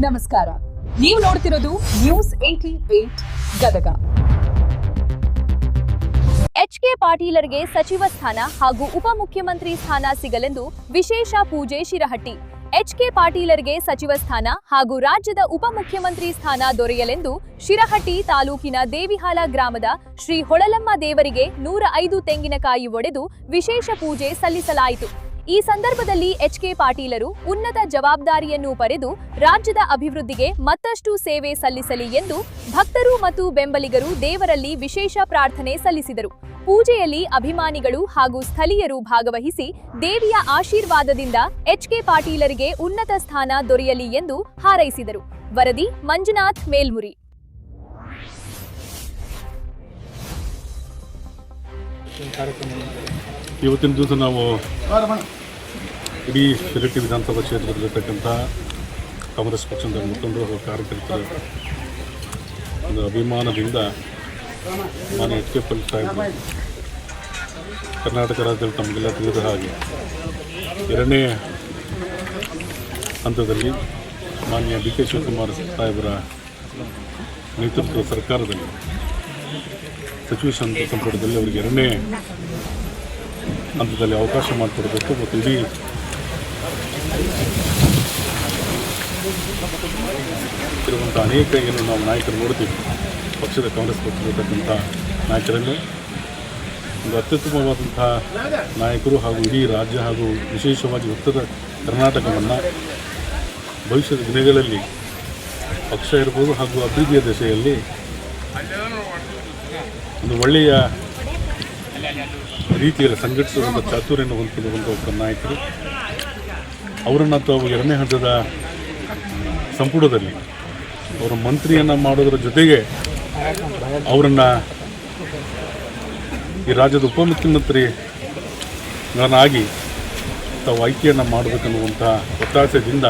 ನಮಸ್ಕಾರ, ನೀವು ನೋಡ್ತಿರೋದು news 88 Gadag. HK. ಪಾಟೀಲರಿಗೆ ಸಚಿವ ಸ್ಥಾನ ಹಾಗೂ ಉಪಮುಖ್ಯಮಂತ್ರಿ ಸ್ಥಾನ ಸಿಗಲೆಂದು ವಿಶೇಷ ಪೂಜೆ ಶಿರಹಟ್ಟಿ. ಎಚ್.ಕೆ. ಪಾಟೀಲರಿಗೆ ಸಚಿವ ಸ್ಥಾನ ಹಾಗೂ ರಾಜ್ಯದ ಉಪಮುಖ್ಯಮಂತ್ರಿ ಸ್ಥಾನ ದೊರೆಯಲೆಂದು ಶಿರಹಟ್ಟಿ ತಾಲೂಕಿನ ದೇವಿಹಾಲ ಗ್ರಾಮದ ಶ್ರೀ ಹೊಳಲಮ್ಮ ದೇವರಿಗೆ 105 ತೆಂಗಿನಕಾಯಿ ಒಡೆದು ವಿಶೇಷ ಪೂಜೆ ಸಲ್ಲಿಸಲಾಯಿತು. ಈ ಸಂದರ್ಭದಲ್ಲಿ ಎಚ್.ಕೆ. ಪಾಟೀಲರು ಉನ್ನತ ಜವಾಬ್ದಾರಿಯನ್ನು ಪಡೆದು ರಾಜ್ಯದ ಅಭಿವೃದ್ಧಿಗೆ ಮತ್ತಷ್ಟು ಸೇವೆ ಸಲ್ಲಿಸಲಿ ಎಂದು ಭಕ್ತರು ಮತ್ತು ಬೆಂಬಲಿಗರು ದೇವರಲ್ಲಿ ವಿಶೇಷ ಪ್ರಾರ್ಥನೆ ಸಲ್ಲಿಸಿದರು. ಪೂಜೆಯಲ್ಲಿ ಅಭಿಮಾನಿಗಳು ಹಾಗೂ ಸ್ಥಳೀಯರು ಭಾಗವಹಿಸಿ ದೇವಿಯ ಆಶೀರ್ವಾದದಿಂದ ಎಚ್.ಕೆ. ಪಾಟೀಲರಿಗೆ ಉನ್ನತ ಸ್ಥಾನ ದೊರೆಯಲಿ ಎಂದು ಹಾರೈಸಿದರು. ವರದಿ ಮಂಜುನಾಥ್ ಮೇಲ್ಮುರಿ. ಇವತ್ತಿನ ದಿವಸ ನಾವು ಇಡೀ ಶಿರಹಟ್ಟಿ ವಿಧಾನಸಭಾ ಕ್ಷೇತ್ರದಲ್ಲಿರ್ತಕ್ಕಂಥ ಕಾಂಗ್ರೆಸ್ ಪಕ್ಷದ ಮುಖಂಡರು ಹಾಗೂ ಕಾರ್ಯಕರ್ತರ ಒಂದು ಅಭಿಮಾನದಿಂದ ಮಾನ್ಯ ಎಚ್.ಕೆ. ಪಾಟೀಲ್ ಸಾಹೇಬರು ಕರ್ನಾಟಕ ರಾಜ್ಯದಲ್ಲಿ ತಮಗೆಲ್ಲ ತಿಳಿದ ಹಾಗೆ ಎರಡನೇ ಹಂತದಲ್ಲಿ ಮಾನ್ಯ ಡಿ.ಕೆ. ಶಿವಕುಮಾರ್ ಸಾಹೇಬರ ನೇತೃತ್ವದ ಸರ್ಕಾರದಲ್ಲಿ ಸಚಿವ ಸಂಪುಟದಲ್ಲಿ ಅವರಿಗೆ ಎರಡನೇ ಹಂತದಲ್ಲಿ ಅವಕಾಶ ಮಾಡಿಕೊಡಬೇಕು ಮತ್ತು ಇಡೀ ಇರುವಂಥ ಅನೇಕ ಏನು ನಾವು ನಾಯಕರು ನೋಡ್ತೀವಿ, ಪಕ್ಷದ ಕಾಂಗ್ರೆಸ್ ಪಕ್ಷದಲ್ಲಿರ್ತಕ್ಕಂಥ ನಾಯಕರನ್ನು ಒಂದು ಅತ್ಯುತ್ತಮವಾದಂಥ ನಾಯಕರು ಹಾಗೂ ಇಡೀ ರಾಜ್ಯ ಹಾಗೂ ವಿಶೇಷವಾಗಿ ಉತ್ತರ ಕರ್ನಾಟಕವನ್ನು ಭವಿಷ್ಯದ ದಿನಗಳಲ್ಲಿ ಪಕ್ಷ ಇರ್ಬೋದು ಹಾಗೂ ಅಭಿವೃದ್ಧಿಯ ದಿಶೆಯಲ್ಲಿ ಒಂದು ಒಳ್ಳೆಯ ರೀತಿಯಲ್ಲಿ ಸಂಘಟಿಸುವಂಥ ಚಾತುರ್ಯವನ್ನು ಹೊಂದಿರುವಂಥ ಒಬ್ಬ ನಾಯಕರು. ಅವರನ್ನು ತಾವು ಎರಡನೇ ಹಂತದ ಸಂಪುಟದಲ್ಲಿ ಅವರ ಮಂತ್ರಿಯನ್ನು ಮಾಡೋದರ ಜೊತೆಗೆ ಅವರನ್ನು ಈ ರಾಜ್ಯದ ಉಪಮುಖ್ಯಮಂತ್ರಿಗಳನ್ನಾಗಿ ತಾವು ಆಯ್ಕೆಯನ್ನು ಮಾಡಬೇಕನ್ನುವಂಥ ಒತ್ತಾಸೆಯಿಂದ